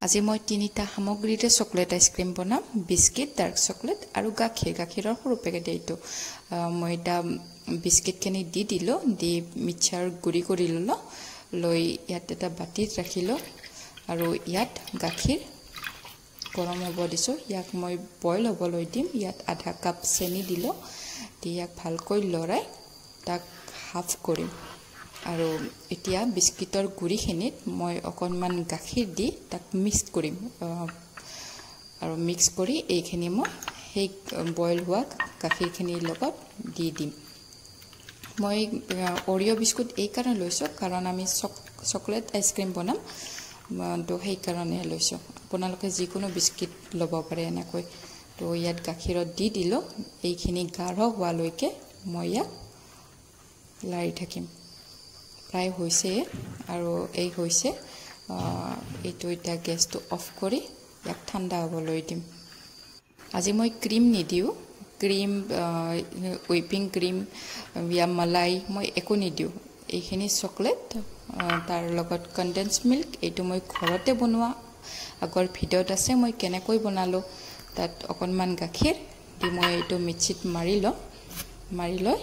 আজি মই তিনিটা সামগ্ৰীৰে চকলেট আইচক্ৰীম বনাম বিস্কিট ডাৰ্ক চকলেট আৰু গাখীৰৰ সৰু পেকেট এইটো মই এটা বিস্কিটখিনি দি দিলো দি মিক্সাৰ গুড়ি কৰি ললো লৈ ইয়াত এটা বাটিত ৰাখিলো আৰু ইয়াত গাখীৰ গৰম হ'ব দিছো ইয়াক মই বইল হ'বলৈ দিম ইয়াত আধা কাপ চেনি দিলো দি ইয়াক ভালকৈ লৰাই তাক হাফ কৰিম আৰু এতিয়া বিস্কিটৰ গুড়িখিনিত মই অকণমান গাখীৰ দি তাক মিক্স কৰিম আৰু মিক্স কৰি এইখিনি মই সেই বইল হোৱা গাখীৰখিনিৰ লগত দি দিম মই অৰিঅ' বিস্কুট এই কাৰণে লৈছো কাৰণ আমি চকলেট আইচক্ৰীম বনাম তো সেই কাৰণে লৈছো আপোনালোকে যিকোনো বিস্কিট ল'ব পাৰে এনেকৈ তো ইয়াত গাখীৰত দি দিলো এইখিনি গাঢ় হোৱালৈকে মই ইয়াক লাৰি থাকিম প্ৰায় হৈছে আৰু এই হৈছে এইটো এতিয়া গেছটো অফ কৰি ইয়াক ঠাণ্ডা হ'বলৈ দিম আজি মই ক্ৰীম নিদিওঁ ক্ৰীম হুইপিং ক্ৰীম या मलाई মই একো নিদিওঁ এইখিনি চকলেট তাৰ লগত কনডেন্স মিল্ক এইটো মই ঘৰতে বনোৱা আগৰ ভিডিঅ'ত আছে মই কেনেকৈ বনালো তাত অকণমান গাখীৰ দি মই এইটো মিক্সিত মাৰি লৈ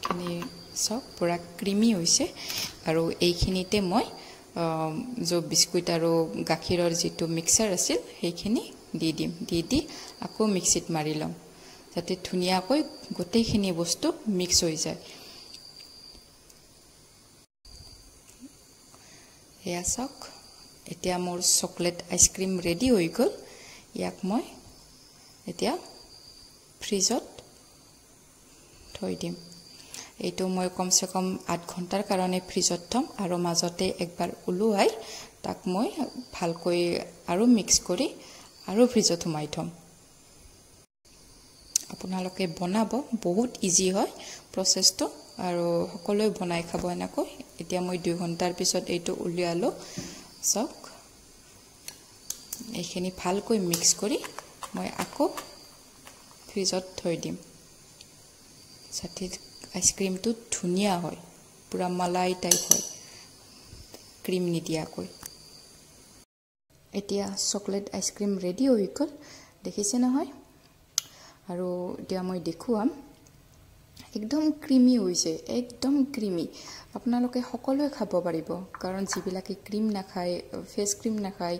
খিনি সব পুৰা ক্ৰিমি হৈছে আৰু এইখিনিতে মই जो বিস্কুট আৰু গাখীৰৰ যেটো মিক্সাৰ আছিল সেইখিনি দি দিম দি আকৌ মিক্সিত মাৰি লম যাতে ধুনিয়াকৈ গোটেইখিনি বস্তু মিক্স হৈ যায় এয়া সক এতিয়া মোৰ চকলেট আইচক্ৰীম ৰেডি হৈ গল ইয়াক মই এতিয়া ফ্ৰিজত থৈ দিম এইটো মই কমসে কম 8 ঘণ্টাৰ কাৰণে ফ্ৰিজত থম আৰু মাজতে একবাৰ উলুৱাই তাক মই ভালকৈ আৰু মিক্স কৰি আৰু ফ্ৰিজত থমাই থম আপোনালোকে বনাব বহুত ইজি হয় প্ৰসেসটো আৰু সকলোৱে বনাই খাব এনেকৈ এতিয়া মই 2 ঘণ্টাৰ পিছত এইটো উলিয়ালো সক এইখিনি ভালকৈ মিক্স কৰি মই আকৌ ফ্ৰিজত থৈ দিম সাথে आइसक्रीम तो धुनिया হয় পুৰা মালাই টাইপ হয় ক্ৰিম নিদিয়াকৈ এতিয়া চকলেট আইসক্ৰীম ৰেডি হৈ গল দেখিছে নহয় আৰু এতিয়া মই দেখুৱাম একদম ক্ৰিমি হৈছে একদম ক্ৰিমি আপোনালোকে সকলোৱে খাব পাৰিব কাৰণ যিবিলাকে ক্ৰিম নাখায় ফেস ক্ৰিম নাখায়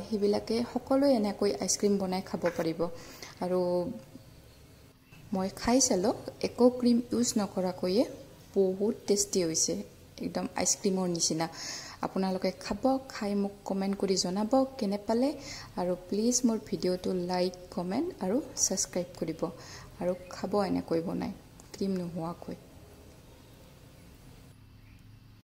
হিবিলাকে সকলোৱে এনেকৈ আইসক্ৰীম বনাই খাব পাৰিব আৰু মই খাইছালো একো ক্ৰীম ইউজ নকৰাকৈয়ে বহুত টেস্টি হৈছে একদম আইসক্ৰীমৰ নিচিনা আপোনালোকে খাব খাই মোক কমেন্ট কৰি জনাব কেনে পালে আৰু প্লিজ মোৰ ভিডিওটো লাইক কমেন্ট আৰু সাবস্ক্ৰাইব কৰিব আৰু খাব এনেকৈ বনাই ক্ৰীম নোহোৱাকৈ